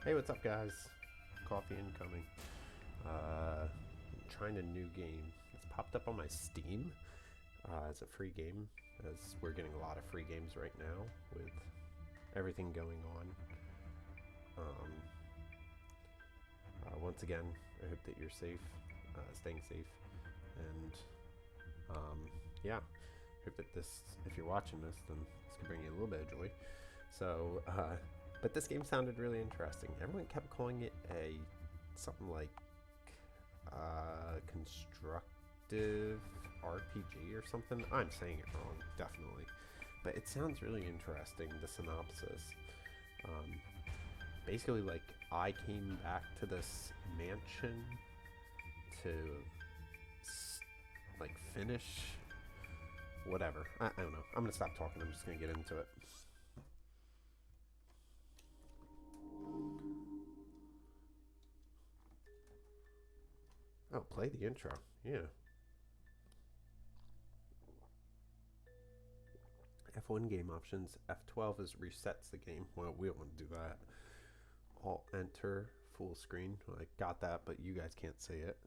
Hey, what's up, guys? Coffee incoming. Trying a new game. It's popped up on my Steam. It's a free game, as we're getting a lot of free games right now with everything going on. Um, Once again, I hope that you're safe, staying safe, and yeah, hope that if you're watching this, then this can bring you a little bit of joy. So, but this game sounded really interesting. Everyone kept calling it something like constructive RPG or something. I'm saying it wrong, definitely, but it sounds really interesting. The synopsis, um, basically, like I came back to this mansion to like finish whatever. I don't know. I'm gonna stop talking. I'm just gonna get into it. Oh, play the intro. Yeah. F1 game options. F12 resets the game. Well, we don't want to do that. Alt enter full screen. Well, I got that, but you guys can't see it.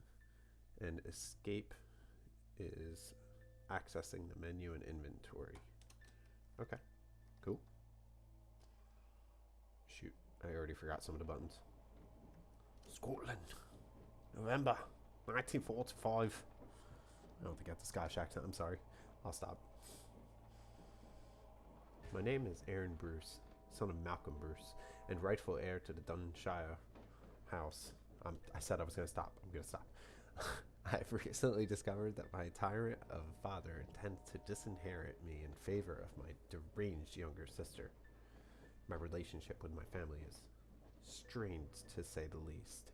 And escape is accessing the menu and inventory. Okay, cool. Shoot, I already forgot some of the buttons. Scotland, November 1945. I don't think I got the Scottish accent. I'm sorry. I'll stop. My name is Aaron Bruce, son of Malcolm Bruce, and rightful heir to the Dunshire house. I said I was going to stop. I'm going to stop. I've recently discovered that my tyrant of a father intends to disinherit me in favor of my deranged younger sister. My relationship with my family is strained, to say the least.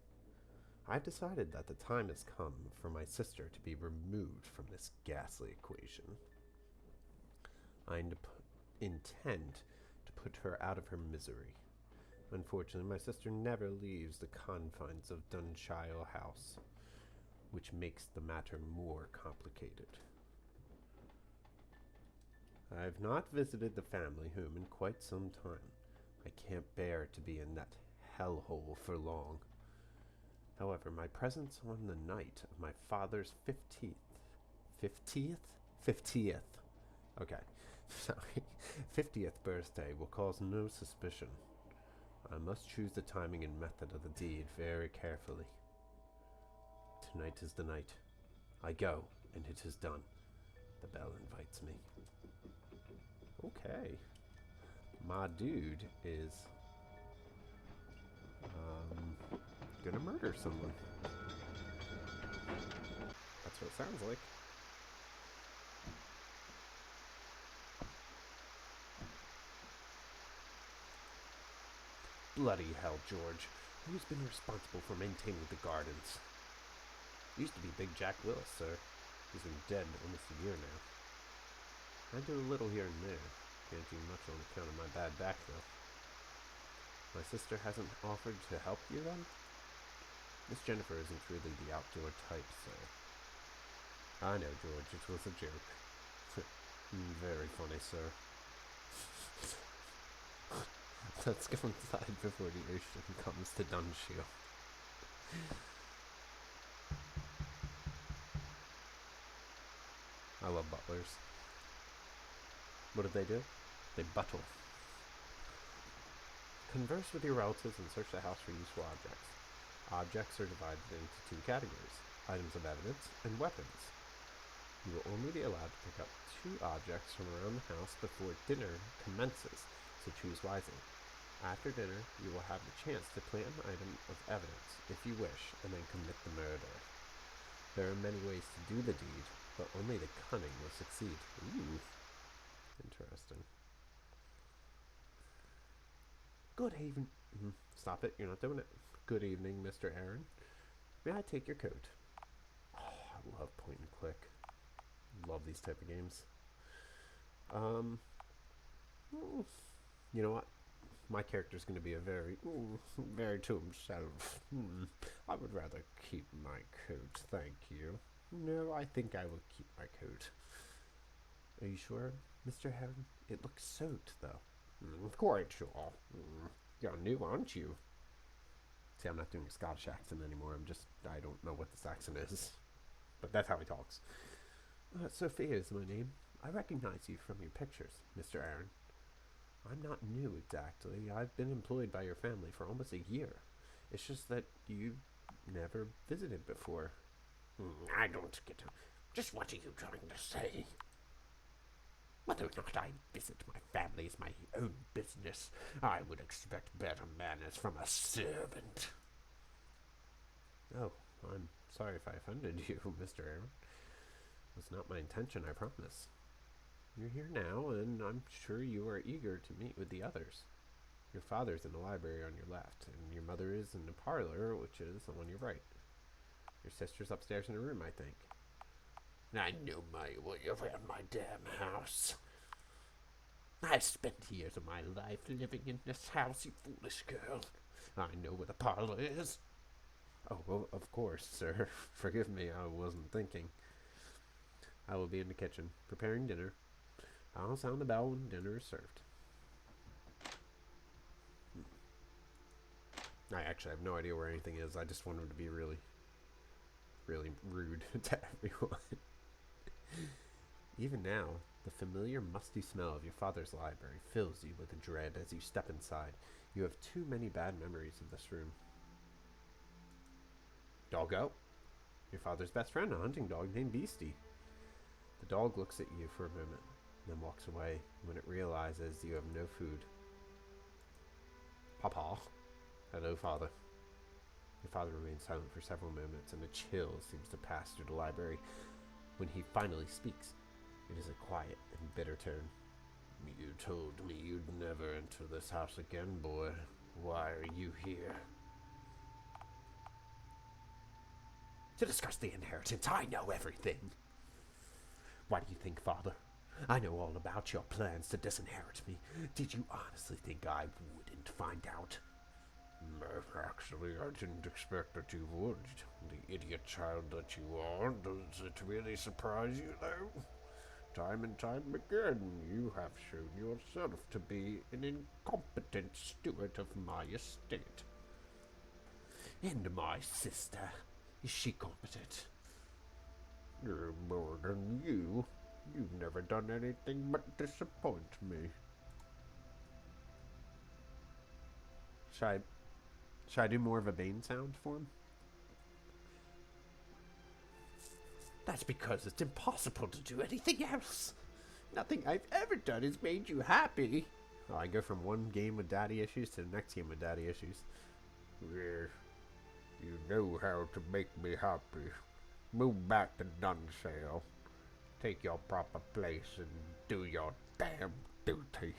I've decided that the time has come for my sister to be removed from this ghastly equation. I intend to put her out of her misery. Unfortunately, my sister never leaves the confines of Dunshire House, which makes the matter more complicated. I have not visited the family home in quite some time. I can't bear to be in that hellhole for long. However, my presence on the night of my father's 50th? Okay, sorry. 50th birthday will cause no suspicion. I must choose the timing and method of the deed very carefully. Tonight is the night. I go, and it is done. The bell invites me. Okay. My dude is gonna murder someone. That's what it sounds like. Bloody hell, George. Who's been responsible for maintaining the gardens? Used to be Big Jack Willis, sir. He's been dead almost a year now. I do a little here and there. Can't do much on account of my bad back, though. My sister hasn't offered to help you, then? Miss Jennifer isn't really the outdoor type, sir. I know, George. It was a joke. Very funny, sir. Let's go inside before the ocean comes to Dunshire. I love butlers. What do? They buttle. Converse with your relatives and search the house for useful objects. Objects are divided into two categories: items of evidence and weapons. You will only be allowed to pick up 2 objects from around the house before dinner commences, so choose wisely. After dinner, you will have the chance to plant an item of evidence, if you wish, and then commit the murder. There are many ways to do the deed, but only the cunning will succeed. Ooh. Interesting. Good evening. Stop it, you're not doing it. Good evening, Mr. Aaron. May I take your coat? Oh, I love point and click. Love these type of games. You know what? My character's going to be very to himself. I would rather keep my coat, thank you. No, I think I will keep my coat. Are you sure, Mr. Heron? It looks soaked, though. Quite sure. You're new, aren't you? See, I'm not doing a Scottish accent anymore. I don't know what this accent is. But that's how he talks. Sophia is my name. I recognize you from your pictures, Mr. Aaron. I'm not new exactly. I've been employed by your family for almost a year. It's just that you never visited before. I don't get it. Just what are you trying to say? Whether or not I visit my family is my own business. I would expect better manners from a servant. Oh, I'm sorry if I offended you, Mr. Aaron. It was not my intention, I promise. You're here now, and I'm sure you are eager to meet with the others. Your father's in the library on your left, and your mother is in the parlor, which is on your right. Your sister's upstairs in her room, I think. I know my way around my damn house. I've spent years of my life living in this house, you foolish girl. I know where the parlor is. Oh, well, of course, sir. Forgive me, I wasn't thinking. I will be in the kitchen, preparing dinner. I'll sound the bell when dinner is served. I actually have no idea where anything is. I just wanted to be really, really rude to everyone. Even now, the familiar musty smell of your father's library fills you with dread as you step inside. You have too many bad memories of this room. Doggo, your father's best friend, a hunting dog named Beastie. The dog looks at you for a moment, then walks away when it realizes you have no food. Papa. Hello, father. Your father remains silent for several moments, and a chill seems to pass through the library. When he finally speaks, it is a quiet and bitter tone. You told me you'd never enter this house again, boy. Why are you here? To discuss the inheritance. I know everything. Why do you think, father? I know all about your plans to disinherit me. Did you honestly think I wouldn't find out? Actually, I didn't expect that you would. The idiot child that you are. Does it really surprise you, though? Time and time again, you have shown yourself to be an incompetent steward of my estate. And my sister, is she competent? More than you. You've never done anything but disappoint me. Should I do more of a Bane sound for him? That's because it's impossible to do anything else. Nothing I've ever done has made you happy. Oh, I go from one game with daddy issues to the next game with daddy issues. Yes, you know how to make me happy. Move back to Dunsale. Take your proper place and do your damn duty.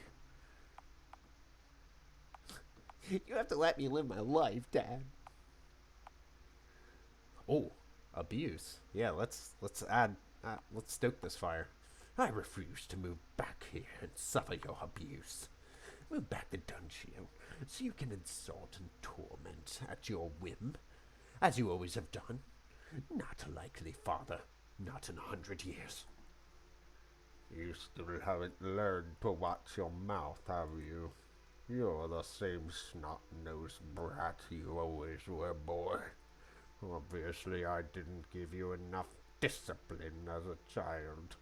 You have to let me live my life, Dad. Oh, abuse. Yeah, let's stoke this fire. I refuse to move back here and suffer your abuse. Move back to Dunshield so you can insult and torment at your whim, as you always have done. Not likely, father. Not in 100 years. You still haven't learned to watch your mouth, have you? You're the same snot-nosed brat you always were, boy. Obviously, I didn't give you enough discipline as a child.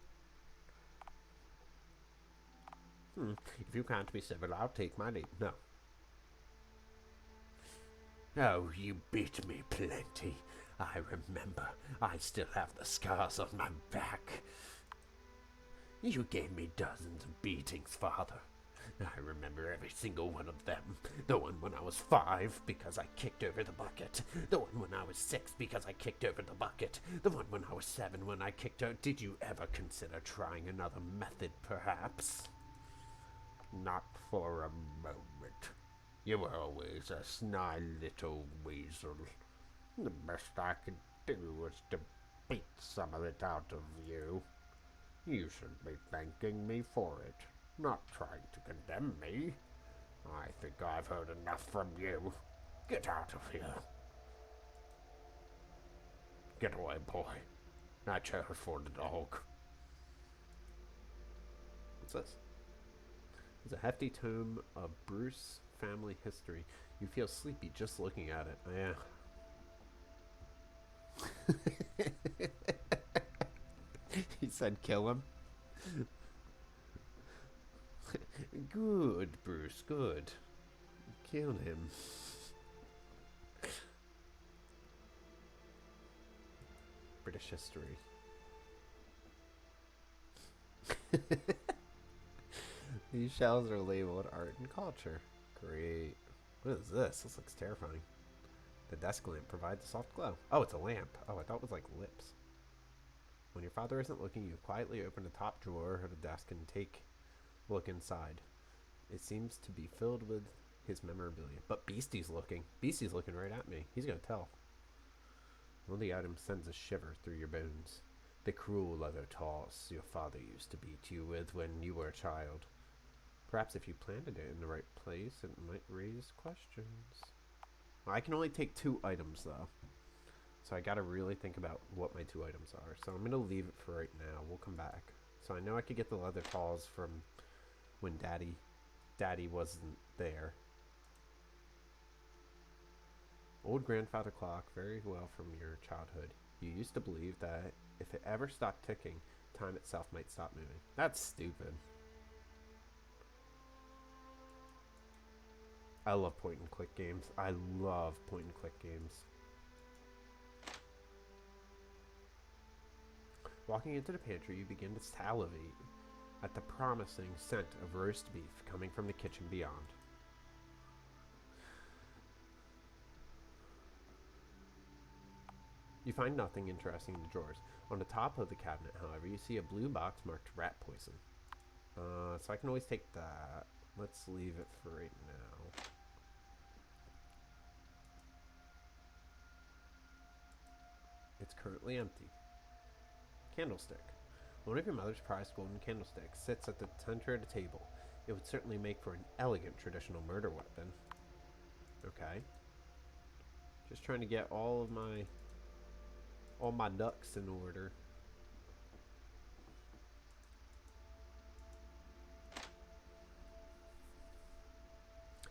If you can't be civil, I'll take my leave. No. Oh, you beat me plenty. I remember. I still have the scars on my back. You gave me dozens of beatings, father. I remember every single one of them. The one when I was 5 because I kicked over the bucket. The one when I was 6 because I kicked over the bucket. The one when I was 7 when I kicked over. Did you ever consider trying another method, perhaps? Not for a moment. You were always a sly little weasel. The best I could do was to beat some of it out of you. You should be thanking me for it, not trying to condemn me. I think I've heard enough from you. Get out of here. Get away, boy. I chose for the dog. What's this? It's a hefty tome of Bruce family history. You feel sleepy just looking at it. Yeah. He said kill him. Good, Bruce, good. Kill him. British history. These shells are labeled art and culture. Great. What is this? This looks terrifying. The desk lamp provides a soft glow. Oh, it's a lamp. Oh, I thought it was like lips. When your father isn't looking, you quietly open the top drawer of the desk and take a look inside. It seems to be filled with his memorabilia. But Beastie's looking. Beastie's looking right at me. He's going to tell. One of the items sends a shiver through your bones. The cruel leather toss your father used to beat you with when you were a child. Perhaps if you planted it in the right place, it might raise questions. Well, I can only take 2 items, though. So I gotta really think about what my 2 items are. So I'm gonna leave it for right now. We'll come back. So I know I could get the leather paws from when Daddy wasn't there. Old grandfather clock, very well from your childhood. You used to believe that if it ever stopped ticking, time itself might stop moving. That's stupid. I love point and click games. I love point and click games. Walking into the pantry, you begin to salivate at the promising scent of roast beef coming from the kitchen beyond. You find nothing interesting in the drawers. On the top of the cabinet, however, you see a blue box marked rat poison. So I can always take that. Let's leave it for right now. It's currently empty. Candlestick. One of your mother's prized golden candlesticks sits at the center of the table. It would certainly make for an elegant traditional murder weapon. Okay. Just trying to get all my ducks in order.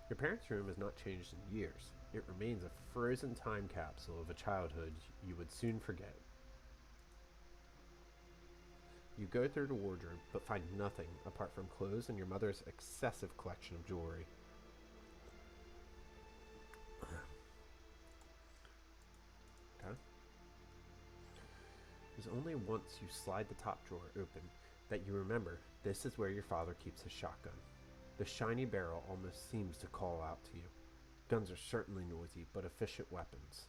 Your parents' room has not changed in years. It remains a frozen time capsule of a childhood you would soon forget. You go through the wardrobe, but find nothing apart from clothes and your mother's excessive collection of jewelry. Okay. It is only once you slide the top drawer open that you remember this is where your father keeps his shotgun. The shiny barrel almost seems to call out to you. Guns are certainly noisy, but efficient weapons.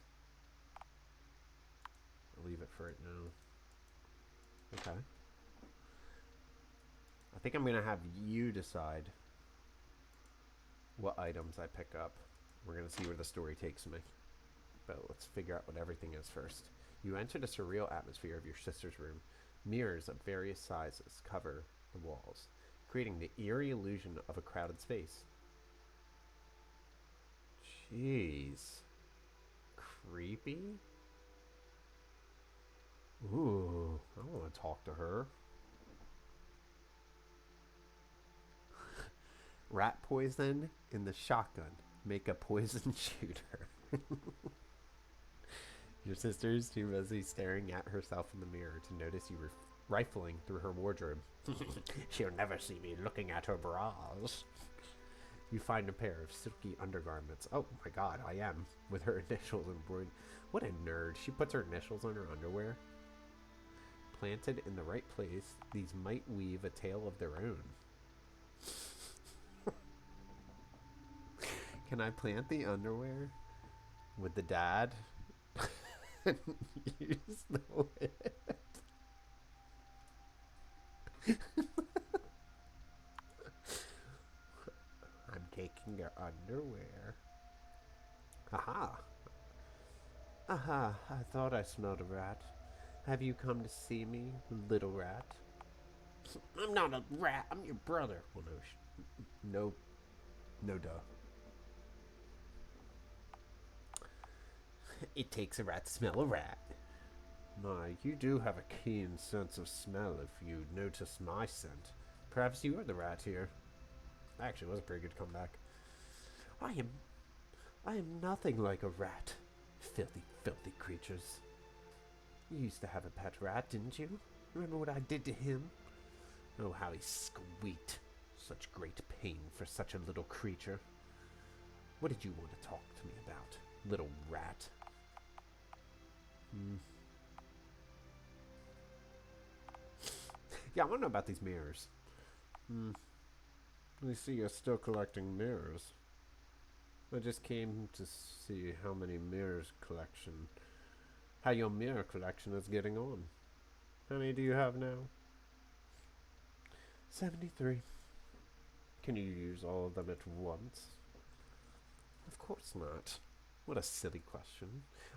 I'll leave it for right now. Okay. I think I'm going to have you decide what items I pick up. We're going to see where the story takes me. But let's figure out what everything is first. You enter the surreal atmosphere of your sister's room. Mirrors of various sizes cover the walls, creating the eerie illusion of a crowded space. Jeez. Creepy? Ooh, I want to talk to her. Rat poison in the shotgun. Make a poison shooter. Your sister is too busy staring at herself in the mirror to notice you were rifling through her wardrobe. She'll never see me looking at her bras. You find a pair of silky undergarments. Oh my god, I am. With her initials embroidered. What a nerd. She puts her initials on her underwear. Planted in the right place, these might weave a tale of their own. Can I plant the underwear with the dad? Use the whip. I'm taking your underwear. Aha. Aha, I thought I smelled a rat. Have you come to see me, little rat? I'm not a rat, I'm your brother. Well, no, no duh. It takes a rat to smell a rat. My, you do have a keen sense of smell if you notice my scent. Perhaps you are the rat here. Actually, it was a pretty good comeback. I am nothing like a rat. Filthy, filthy creatures. You used to have a pet rat, didn't you? Remember what I did to him? Oh, how he squeaked. Such great pain for such a little creature. What did you want to talk to me about, little rat? Yeah, I want to know about these mirrors. I see you're still collecting mirrors. I just came to see how many mirrors collection, how your mirror collection is getting on. How many do you have now? 73. Can you use all of them at once? Of course not. What a silly question.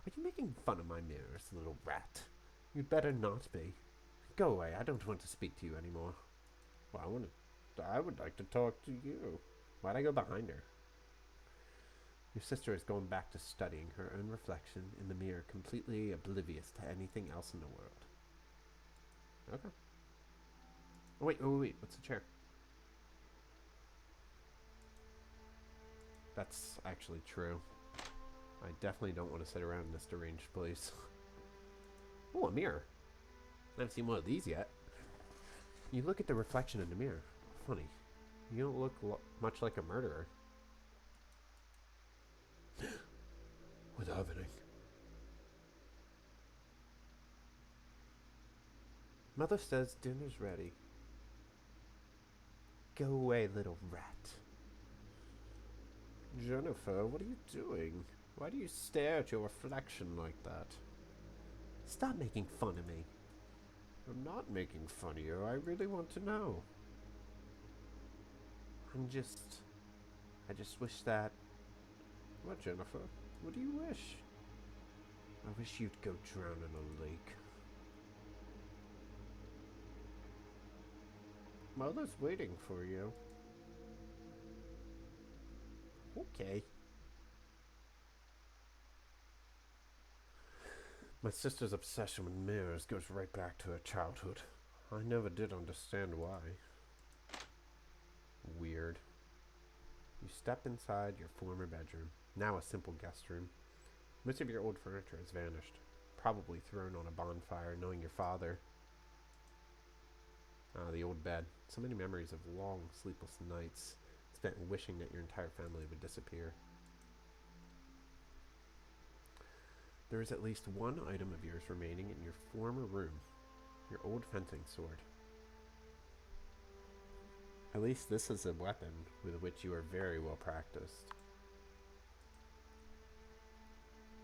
Are you making fun of my mirrors, little rat? You'd better not be. Go away, I don't want to speak to you anymore. Well, I would like to talk to you. Why'd I go behind her? Your sister is going back to studying her own reflection in the mirror, completely oblivious to anything else in the world. Okay. Oh, wait. What's the chair? That's actually true. I definitely don't want to sit around in this deranged place. Oh, a mirror. I haven't seen one of these yet. You look at the reflection in the mirror. Funny. You don't look much like a murderer. What's happening? Mother says dinner's ready. Go away, little rat. Jennifer, what are you doing? Why do you stare at your reflection like that? Stop making fun of me. I'm not making fun of you. I really want to know. I just wish that... What, Jennifer? What do you wish? I wish you'd go drown in a lake. Mother's waiting for you. Okay. My sister's obsession with mirrors goes right back to her childhood. I never did understand why. Weird. You step inside your former bedroom, now a simple guest room. Most of your old furniture has vanished, probably thrown on a bonfire, knowing your father. The old bed. So many memories of long, sleepless nights spent wishing that your entire family would disappear. There is at least one item of yours remaining in your former room, your old fencing sword. At least this is a weapon with which you are very well practiced.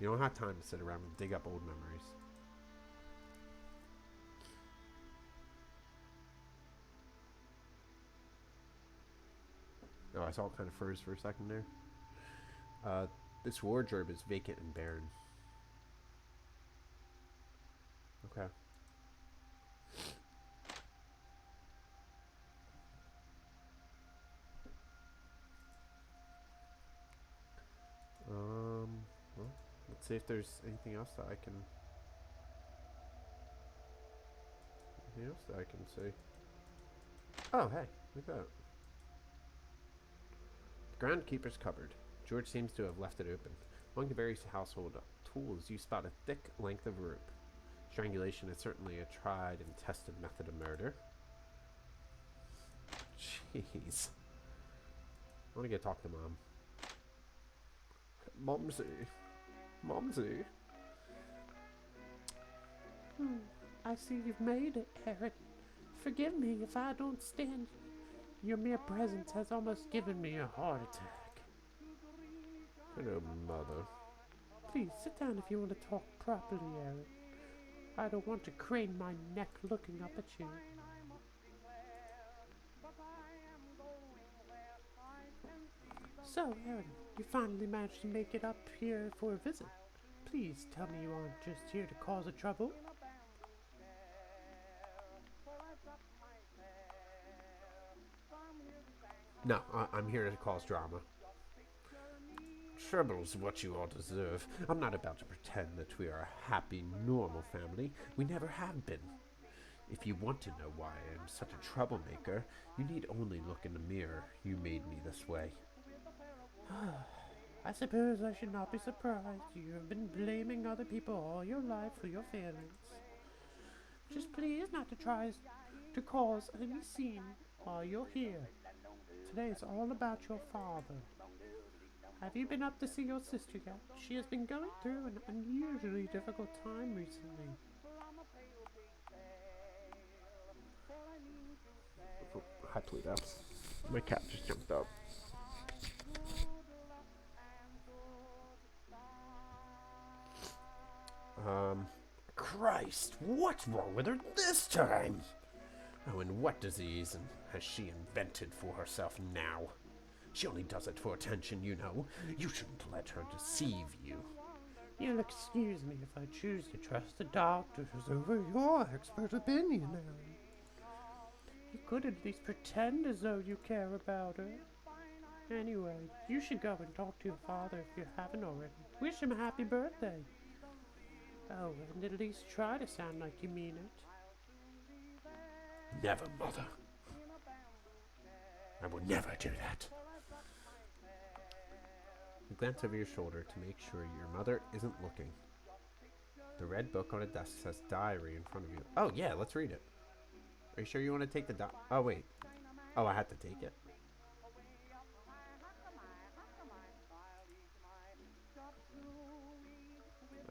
You don't have time to sit around and dig up old memories. Oh, I saw it kind of froze for a second there. This wardrobe is vacant and barren. Okay. Well, let's see if there's anything else that I can... Anything else that I can see. Oh, hey, look at that. The groundkeeper's cupboard. George seems to have left it open. Among the various household tools, you spot a thick length of rope. Strangulation is certainly a tried and tested method of murder. Jeez. I want to go talk to Mom. Momsy. Momsy. I see you've made it, Aaron. Forgive me if I don't stand. Your mere presence has almost given me a heart attack. Hello, Mother. Please sit down if you want to talk properly, Aaron. I don't want to crane my neck looking up at you. So, Aaron, you finally managed to make it up here for a visit. Please tell me you aren't just here to cause a trouble. No, I'm here to cause drama. Trouble's what you all deserve. I'm not about to pretend that we are a happy, normal family. We never have been. If you want to know why I am such a troublemaker, you need only look in the mirror. You made me this way. I suppose I should not be surprised. You have been blaming other people all your life for your failings. Just please not to try to cause any scene while you're here. Today is all about your father. Have you been up to see your sister yet? She has been going through an unusually difficult time recently. Hi, Pluto. My cat just jumped up. Christ, what's wrong with her this time? Oh, and what disease has she invented for herself now? She only does it for attention, you know. You shouldn't let her deceive you. You'll excuse me if I choose to trust the doctors over your expert opinion, Aaron. You could at least pretend as though you care about her. Anyway, you should go and talk to your father if you haven't already. Wish him a happy birthday. Oh, and at least try to sound like you mean it. Never, Mother. I will never do that. You glance over your shoulder to make sure your mother isn't looking. The red book on a desk says diary in front of you. Oh, yeah, let's read it. Are you sure you want to take the Oh, wait. Oh, I had to take it.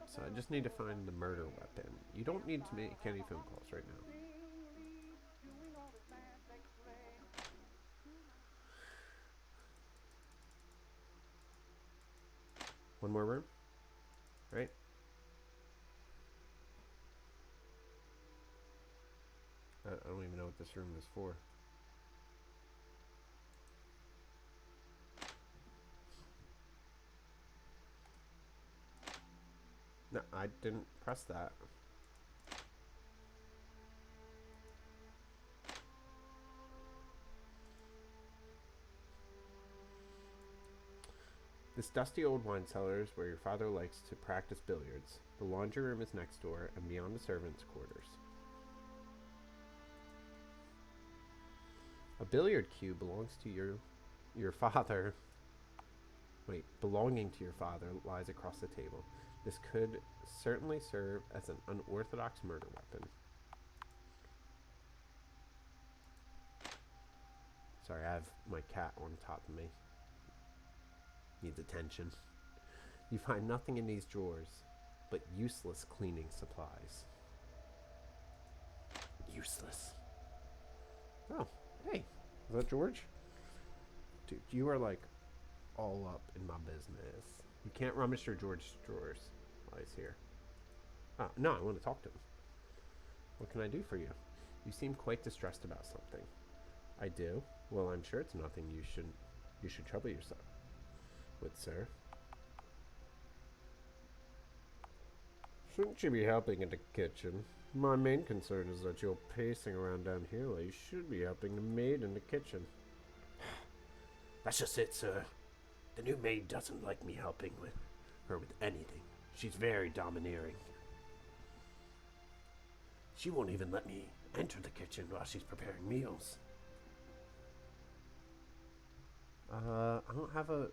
So I just need to find the murder weapon. You don't need to make any phone calls right now. One more room? Right? I don't even know what this room is for. No, I didn't press that. This dusty old wine cellar is where your father likes to practice billiards. The laundry room is next door and beyond the servants' quarters. A billiard cue belongs to your father. Wait, belonging to your father lies across the table. This could certainly serve as an unorthodox murder weapon. Sorry, I have my cat on top of me. Needs attention. You find nothing in these drawers but useless cleaning supplies. Useless. Oh, hey, is that George? Dude, you are like all up in my business. You can't rummage through George's drawers while he's here. Oh, no, I want to talk to him. What can I do for you? You seem quite distressed about something. I do? Well, I'm sure it's nothing you should trouble yourself with, sir. Shouldn't you be helping in the kitchen? My main concern is that you're pacing around down here while you should be helping the maid in the kitchen. That's just it, sir. The new maid doesn't like me helping with her with anything. She's very domineering. She won't even let me enter the kitchen while she's preparing meals. I don't have a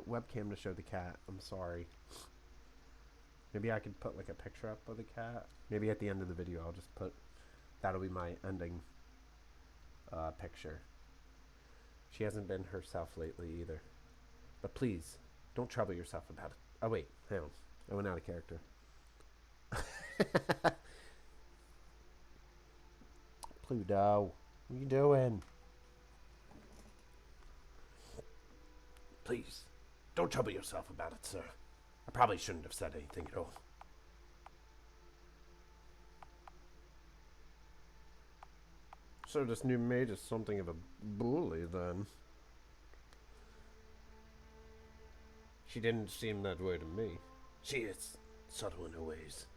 webcam to show the cat. I'm sorry. Maybe I could put like a picture up of the cat. Maybe at the end of the video I'll just put, that'll be my ending picture. She hasn't been herself lately either. But please, don't trouble yourself about it. Oh wait, hang on. I went out of character. Pluto, what are you doing? Please, don't trouble yourself about it, sir. I probably shouldn't have said anything at all. So this new maid is something of a bully, then. She didn't seem that way to me. She is subtle in her ways.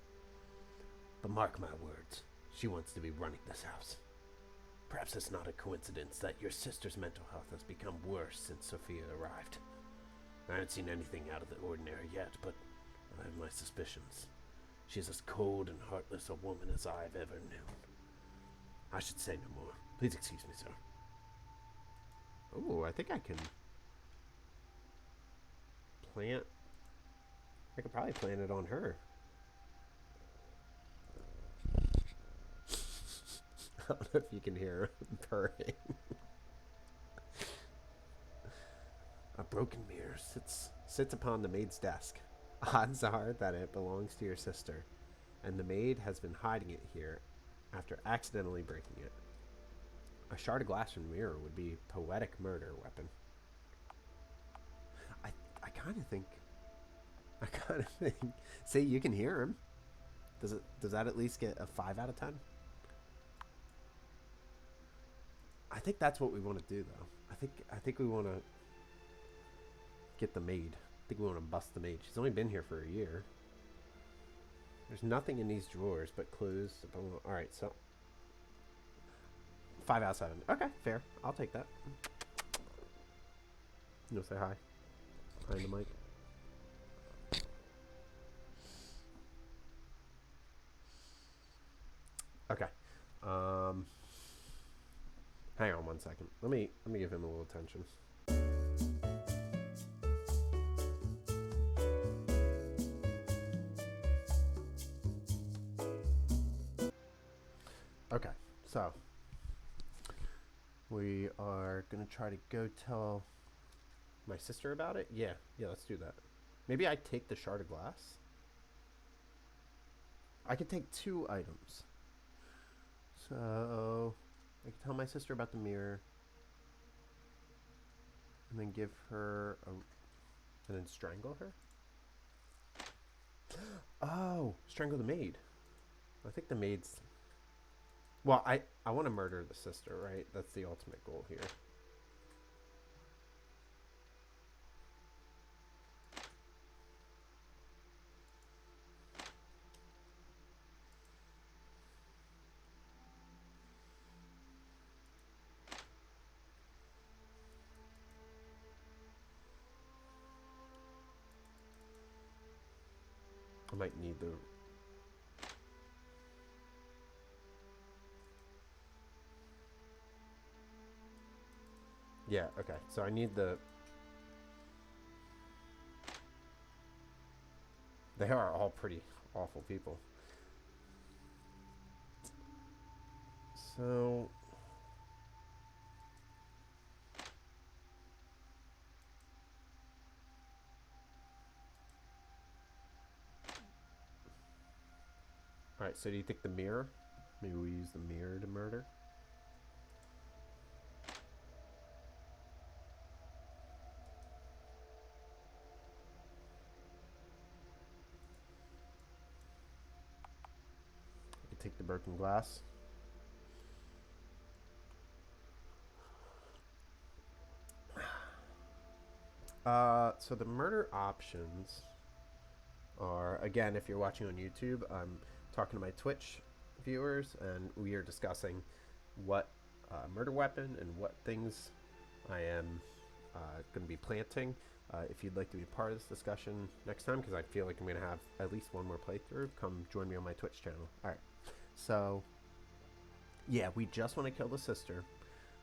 But mark my words, she wants to be running this house. Perhaps it's not a coincidence that your sister's mental health has become worse since Sophia arrived. I haven't seen anything out of the ordinary yet, but I have my suspicions. She's as cold and heartless a woman as I've ever known. I should say no more. Please excuse me, sir. Oh, I think I can plant. I could probably plant it on her. I don't know if you can hear her purring. A broken mirror sits upon the maid's desk. Odds are that it belongs to your sister, and the maid has been hiding it here after accidentally breaking it. A shard of glass from the mirror would be a poetic murder weapon. I kind of think. See, you can hear him. Does that at least get a 5 out of 10? I think that's what we want to do, though. I think we want to get the maid. I think we want to bust the maid. She's only been here for a year. There's nothing in these drawers but clues. All right, so 5 out of 7. Okay, fair. I'll take that. You'll say hi. Behind the mic. Okay. Hang on 1 second. Let me give him a little attention. Okay, so we are gonna try to go tell my sister about it. Yeah, let's do that. Maybe I take the shard of glass. I could take 2 items. So I can tell my sister about the mirror, and then give her and then strangle her. Oh, strangle the maid. I think the maid's. Well, I want to murder the sister, right? That's the ultimate goal here. I might need the. Yeah, okay. So I need the. They are all pretty awful people. So. Alright, so do you think the mirror? Maybe we use the mirror to murder? I could take the broken glass. So the murder options are, again, if you're watching on YouTube, I'm talking to my Twitch viewers, and we are discussing what murder weapon and what things I am going to be planting. If you'd like to be part of this discussion next time, because I feel like I'm going to have at least one more playthrough, come join me on my Twitch channel. Alright, so yeah, we just want to kill the sister.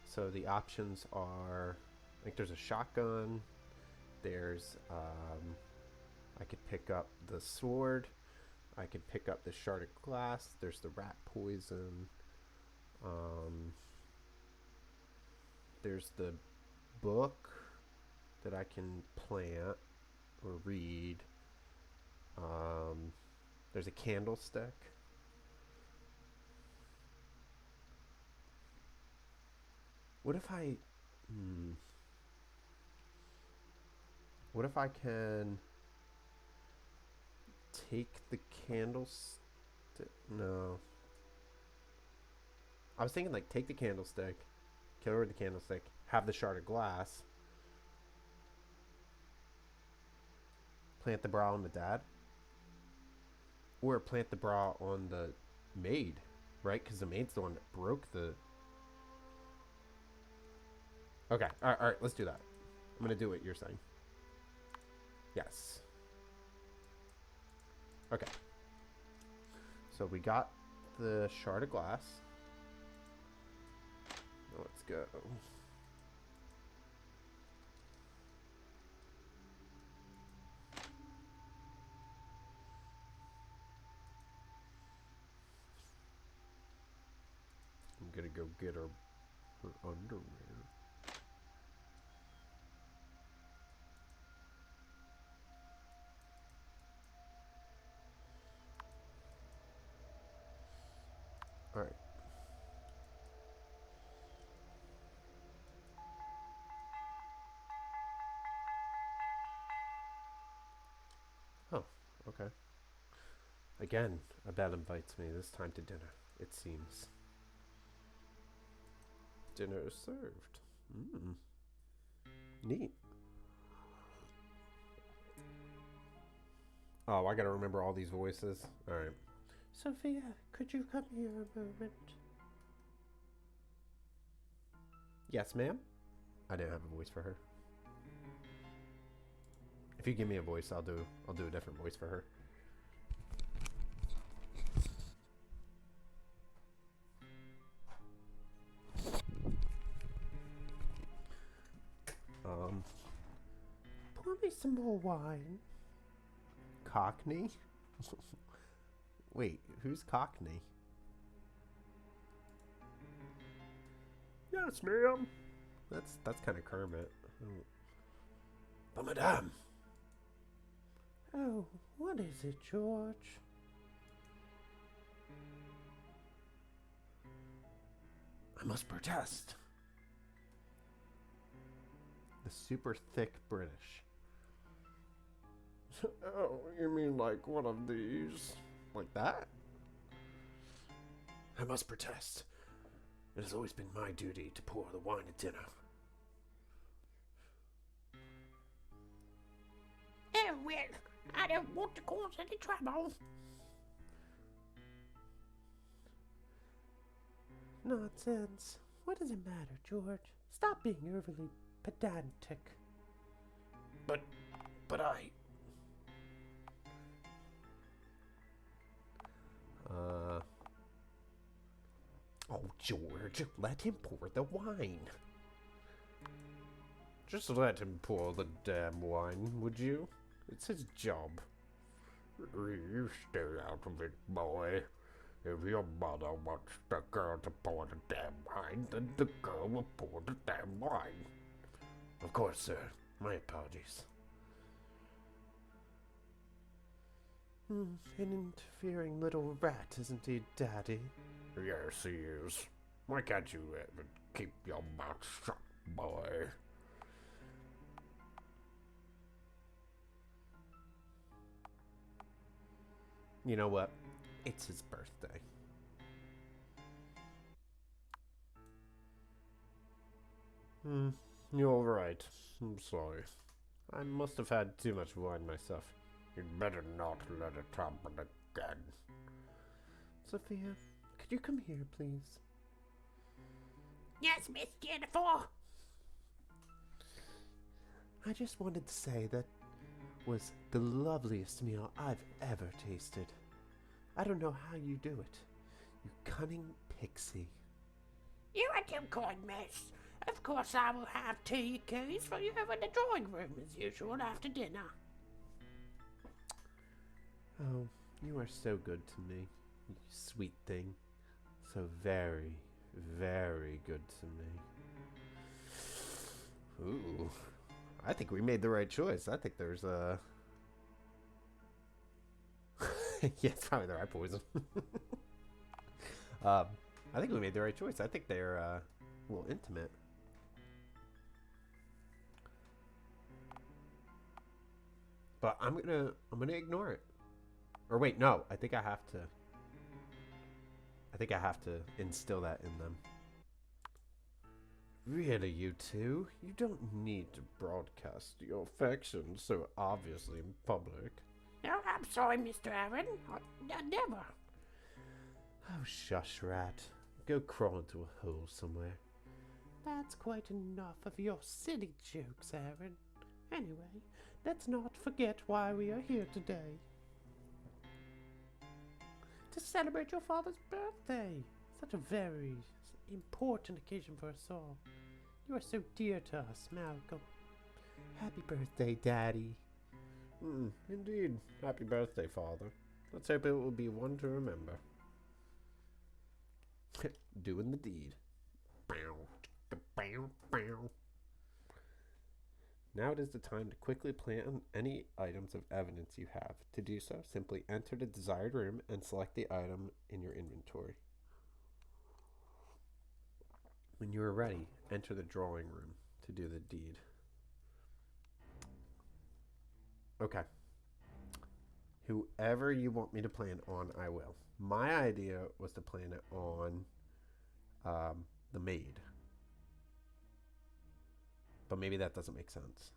So the options are, I think there's a shotgun, there's I could pick up the sword, I could pick up the shard of glass, there's the rat poison, there's the book that I can plant or read, there's a candlestick. What if I what if I can take the candlestick? No. I was thinking like take the candlestick, kill her with the candlestick, have the shard of glass, plant the bra on the dad, or plant the bra on the maid, right? Because the maid's the one that broke the. Okay, all right, let's do that. I'm gonna do what you're saying. Yes. Okay. So we got the shard of glass. Now let's go. go get her underwear. Alright. Oh, okay. Again, a bell invites me, this time to dinner, it seems. Dinner is served. Neat. Oh, I gotta remember all these voices. Alright. Sophia, could you come here a moment? Yes, ma'am? I didn't have a voice for her. If you give me a voice, I'll do a different voice for her. Pour me some more wine. Cockney? Wait, who's Cockney? Yes, ma'am. That's kind of Kermit. But madame, Oh, what is it, George? I must protest. The super thick British. Oh, you mean like one of these? Like that? I must protest. It has always been my duty to pour the wine at dinner. Oh, well, I don't want to cause any trouble. Nonsense. What does it matter, George? Stop being overly pedantic. But I... Oh, George, let him pour the wine. Just let him pour the damn wine, would you? It's his job. You stay out of it, boy. If your mother wants the girl to pour the damn wine, then the girl will pour the damn wine. Of course, sir. My apologies. An interfering little rat, isn't he, Daddy? Yes, he is. Why can't you ever keep your mouth shut, boy? You know what? It's his birthday. You're right. I'm sorry. I must have had too much wine myself. You'd better not let it happen again. Sophia, could you come here, please? Yes, Miss Jennifer. I just wanted to say that was the loveliest meal I've ever tasted. I don't know how you do it. You cunning pixie. You are too kind, miss. Of course I will have tea keys for you in the drawing room as usual after dinner. Oh, you are so good to me, you sweet thing. So very, very good to me. Ooh. I think we made the right choice. I think there's a... yeah, it's probably the right poison. I think we made the right choice. I think they're a little intimate. But I'm gonna ignore it. Or wait, no. I think I have to instill that in them. Really, you two? You don't need to broadcast your affection so obviously in public. No, I'm sorry, Mr. Aaron. I never. Oh, shush, rat. Go crawl into a hole somewhere. That's quite enough of your silly jokes, Aaron. Anyway, let's not forget why we are here today. To celebrate your father's birthday. Such a very important occasion for us all. You are so dear to us, Malcolm. Happy birthday, Daddy. Indeed. Happy birthday, Father. Let's hope it will be one to remember. Doing the deed. Now it is the time to quickly plan any items of evidence you have. To do so, simply enter the desired room and select the item in your inventory. When you are ready, enter the drawing room to do the deed. Okay. Whoever you want me to plan on, I will. My idea was to plan it on the maid. But maybe that doesn't make sense.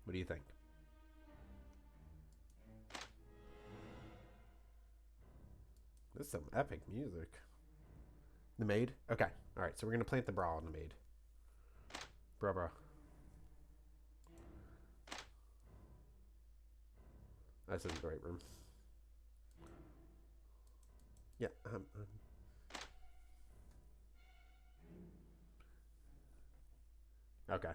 What do you think? This is some epic music. The maid? Okay. Alright, so we're going to plant the bra on the maid. Bra. This isn't the right room. Yeah. Okay.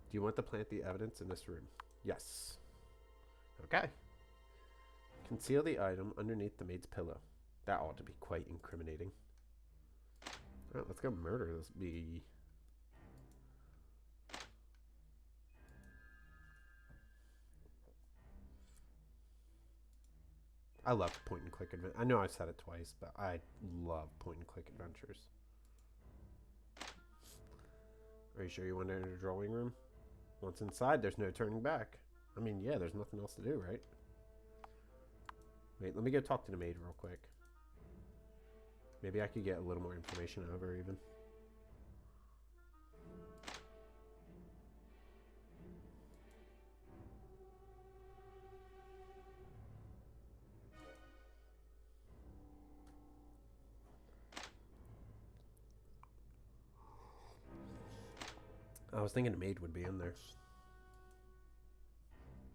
Do you want to plant the evidence in this room? Yes. Okay. Conceal the item underneath the maid's pillow. That ought to be quite incriminating. All right, let's go murder this bee. I love point and click adventure. I know I've said it twice, but I love point and click adventures. Are you sure you want to enter the drawing room? Once inside, there's no turning back. I mean, yeah, there's nothing else to do, right? Wait, let me go talk to the maid real quick. Maybe I could get a little more information out of her even. I was thinking a maid would be in there.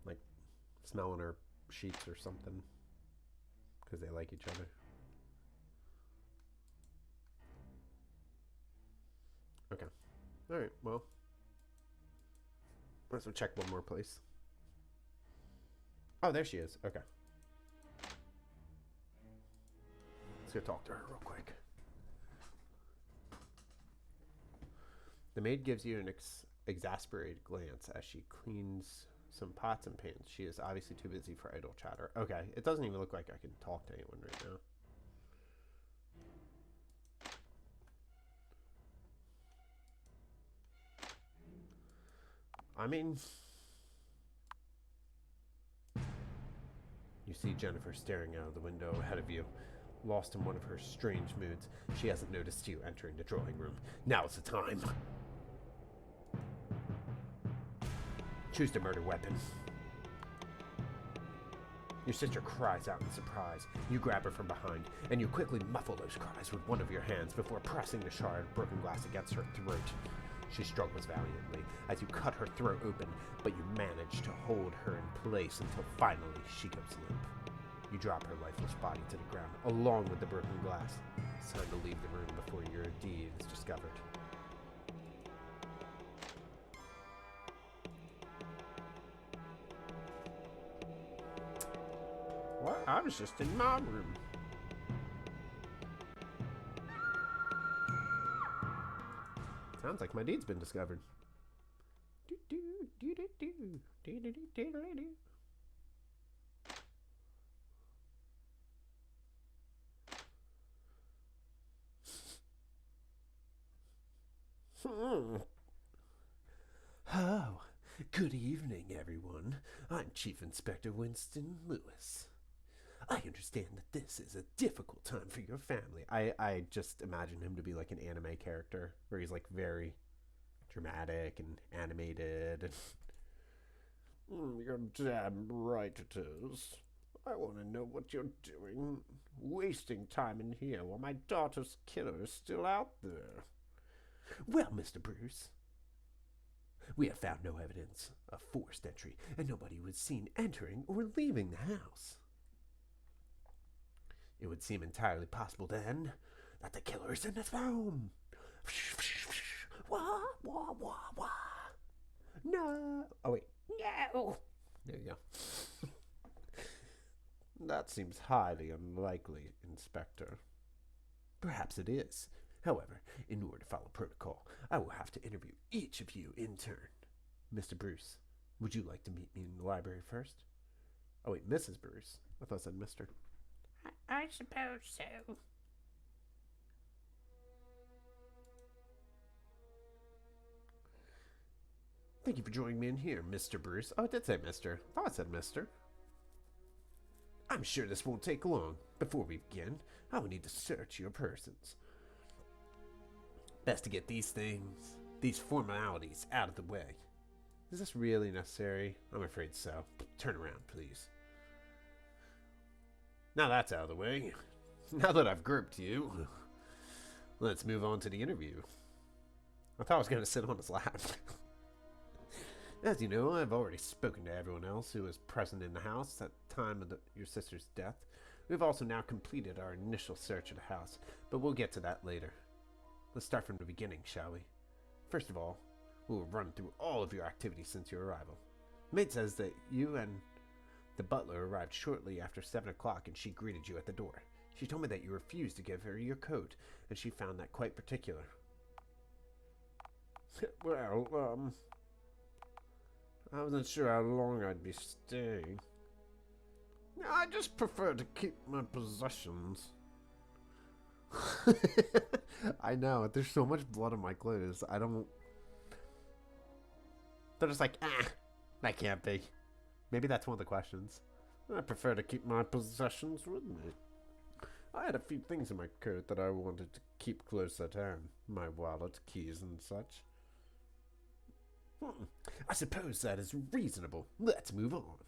Like, smelling her sheets or something. Because they like each other. Okay. Alright, well. Let's go check one more place. Oh, there she is. Okay. Let's go talk to her real quick. The maid gives you an exasperated glance as she cleans some pots and pans. She is obviously too busy for idle chatter. Okay, it doesn't even look like I can talk to anyone right now. I mean, you see Jennifer staring out of the window ahead of you, lost in one of her strange moods. She hasn't noticed you entering the drawing room. Now's the time. Choose the murder weapon. Your sister cries out in surprise. You grab her from behind, and you quickly muffle those cries with one of your hands before pressing the shard of broken glass against her throat. She struggles valiantly as you cut her throat open, but you manage to hold her in place until finally she goes limp. You drop her lifeless body to the ground, along with the broken glass. It's time to leave the room before your deed is discovered. What? I was just in my room. Sounds like my deed's been discovered. Oh, good evening, everyone. I'm Chief Inspector Winston Lewis. I understand that this is a difficult time for your family. I just imagine him to be like an anime character where he's like very dramatic and animated. You're damn right it is. I want to know what you're doing, wasting time in here while my daughter's killer is still out there. Well, Mr. Bruce, we have found no evidence of forced entry, and nobody was seen entering or leaving the house. It would seem entirely possible, then, that the killer is in this room. Wah, wah, wah, wah. No. Oh, wait. No. There you go. That seems highly unlikely, Inspector. Perhaps it is. However, in order to follow protocol, I will have to interview each of you in turn. Mr. Bruce, would you like to meet me in the library first? Oh, wait, Mrs. Bruce. I thought I said Mr. I suppose so. Thank you for joining me in here, Mr. Bruce. Oh, it did say Mr. I thought I said Mr. I'm sure this won't take long. Before we begin, I will need to search your persons. Best to get these formalities out of the way. Is this really necessary? I'm afraid so. Turn around, please. Now that's out of the way. Now that I've grouped you, let's move on to the interview. I thought I was going to sit on his lap. As you know, I've already spoken to everyone else who was present in the house at the time of your sister's death. We've also now completed our initial search of the house, but we'll get to that later. Let's start from the beginning, shall we? First of all, we'll run through all of your activities since your arrival. Maid says that you and the butler arrived shortly after 7 o'clock and she greeted you at the door. She told me that you refused to give her your coat, and she found that quite particular. Well, I wasn't sure how long I'd be staying. I just prefer to keep my possessions. I know, there's so much blood on my clothes. They're just like, that can't be. Maybe that's one of the questions. I prefer to keep my possessions with me. I had a few things in my coat that I wanted to keep close at hand. My wallet, keys, and such. I suppose that is reasonable. Let's move on.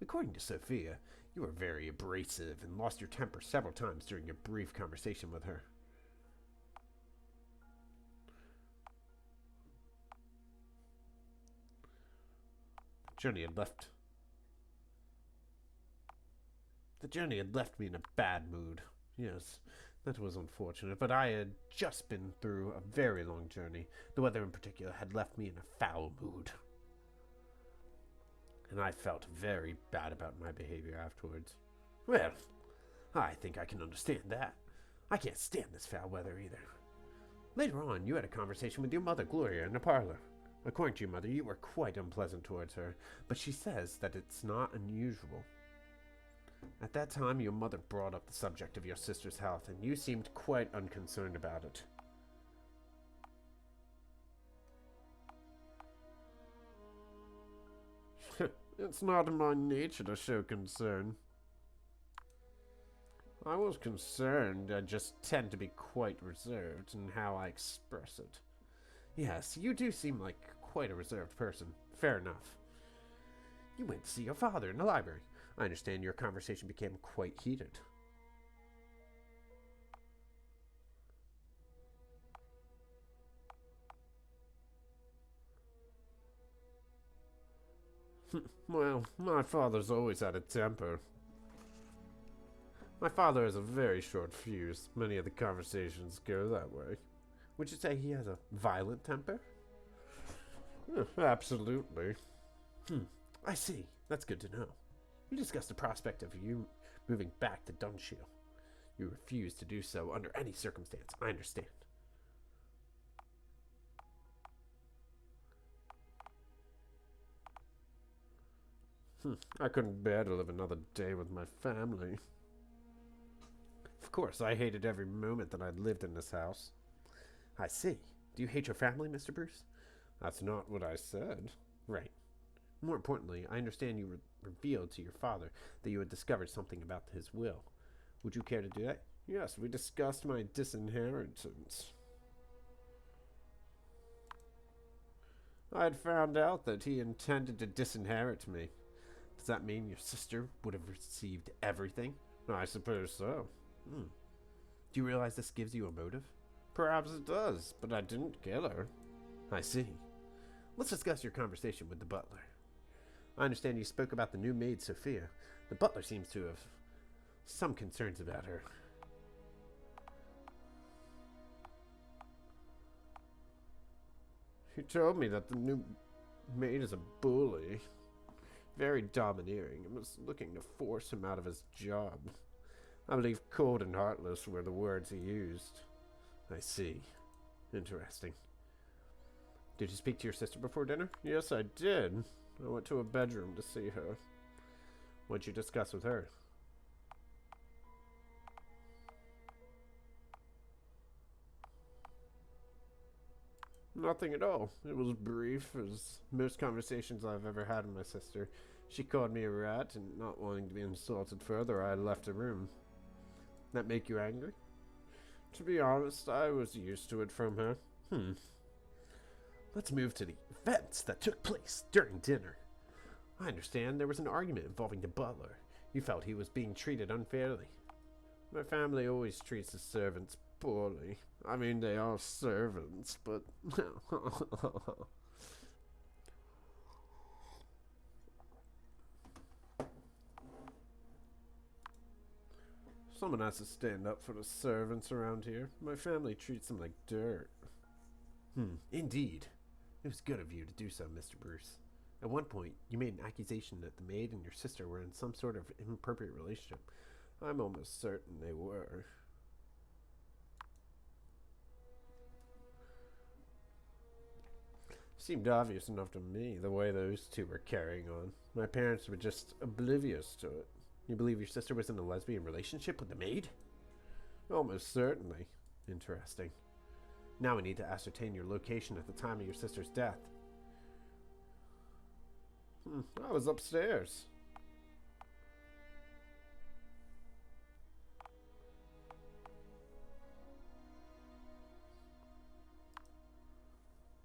According to Sophia, you were very abrasive and lost your temper several times during your brief conversation with her. The journey had left me in a bad mood. Yes, that was unfortunate, but I had just been through a very long journey. The weather in particular had left me in a foul mood. And I felt very bad about my behavior afterwards. Well, I think I can understand that. I can't stand this foul weather either. Later on, you had a conversation with your mother, Gloria, in the parlor. According to your mother, you were quite unpleasant towards her, but she says that it's not unusual. At that time, your mother brought up the subject of your sister's health, and you seemed quite unconcerned about it. It's not in my nature to show concern. I was concerned. I just tend to be quite reserved in how I express it. Yes, you do seem like quite a reserved person. Fair enough. You went to see your father in the library. I understand your conversation became quite heated. Well, my father's always had a temper. My father has a very short fuse. Many of the conversations go that way. Would you say he has a violent temper? Absolutely. I see. That's good to know. You discussed the prospect of you moving back to Dunshield. You refused to do so under any circumstance. I understand. I couldn't bear to live another day with my family. Of course, I hated every moment that I'd lived in this house. I see. Do you hate your family, Mr. Bruce? That's not what I said. Right. More importantly, I understand you revealed to your father that you had discovered something about his will. Would you care to do that? Yes, we discussed my disinheritance. I had found out that he intended to disinherit me. Does that mean your sister would have received everything? I suppose so. Do you realize this gives you a motive? Perhaps it does, but I didn't kill her. I see. Let's discuss your conversation with the butler. I understand you spoke about the new maid, Sophia. The butler seems to have some concerns about her. He told me that the new maid is a bully. Very domineering and was looking to force him out of his job. I believe cold and heartless were the words he used. I see. Interesting. Did you speak to your sister before dinner? Yes, I did. I went to a bedroom to see her. What'd you discuss with her? Nothing at all. It was brief, as most conversations I've ever had with my sister. She called me a rat, and not wanting to be insulted further, I left the room. That make you angry? To be honest, I was used to it from her. Let's move to the events that took place during dinner. I understand there was an argument involving the butler. You felt he was being treated unfairly. My family always treats the servants poorly. I mean, they are servants, but... Someone has to stand up for the servants around here. My family treats them like dirt. Indeed. It was good of you to do so, Mr. Bruce. At one point, you made an accusation that the maid and your sister were in some sort of inappropriate relationship. I'm almost certain they were. Seemed obvious enough to me, the way those two were carrying on. My parents were just oblivious to it. You believe your sister was in a lesbian relationship with the maid? Almost certainly. Interesting. Now we need to ascertain your location at the time of your sister's death. I was upstairs.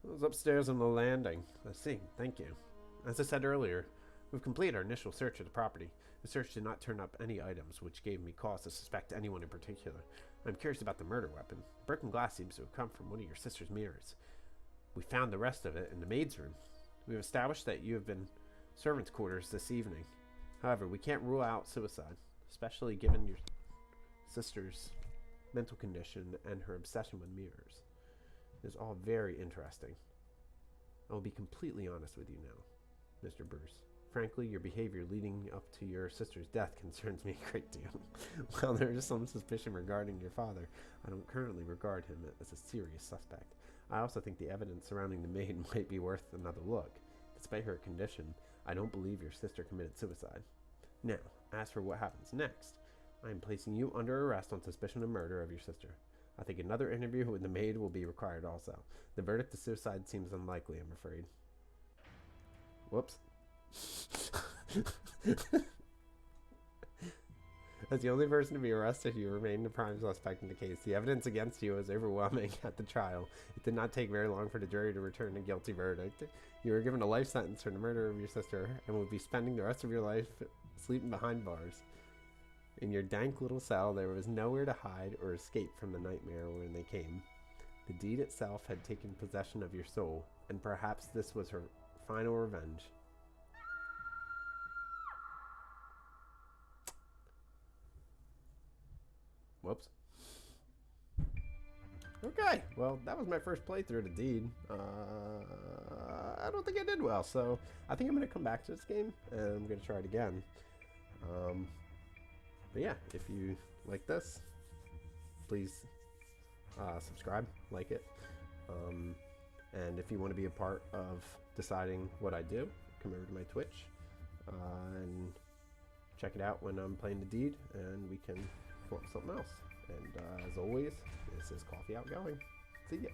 I was upstairs on the landing. I see. Thank you. As I said earlier, we've completed our initial search of the property. The search did not turn up any items, which gave me cause to suspect anyone in particular. I'm curious about the murder weapon. The broken glass seems to have come from one of your sister's mirrors. We found the rest of it in the maid's room. We've established that you have been servants' quarters this evening. However, we can't rule out suicide, especially given your sister's mental condition and her obsession with mirrors. It is all very interesting. I will be completely honest with you now, Mr. Bruce. Frankly, your behavior leading up to your sister's death concerns me a great deal. While there is some suspicion regarding your father, I don't currently regard him as a serious suspect. I also think the evidence surrounding the maid might be worth another look. Despite her condition, I don't believe your sister committed suicide. Now, as for what happens next, I am placing you under arrest on suspicion of murder of your sister. I think another interview with the maid will be required also. The verdict of suicide seems unlikely, I'm afraid. Whoops. As the only person to be arrested, you remain the prime suspect in the case. The evidence against you was overwhelming at the trial. It did not take very long for the jury to return a guilty verdict. You were given a life sentence for the murder of your sister and will be spending the rest of your life sleeping behind bars. In your dank little cell, there was nowhere to hide or escape from the nightmare when they came. The deed itself had taken possession of your soul, and perhaps this was her final revenge. Whoops. Okay, well, that was my first playthrough of the deed. I don't think I did well, so I think I'm going to come back to this game, and I'm going to try it again. But yeah, if you like this, please subscribe, like it. And if you want to be a part of deciding what I do, come over to my Twitch and check it out when I'm playing the deed, and we can come up with something else. And as always, this is Coffee Outgoing. See ya.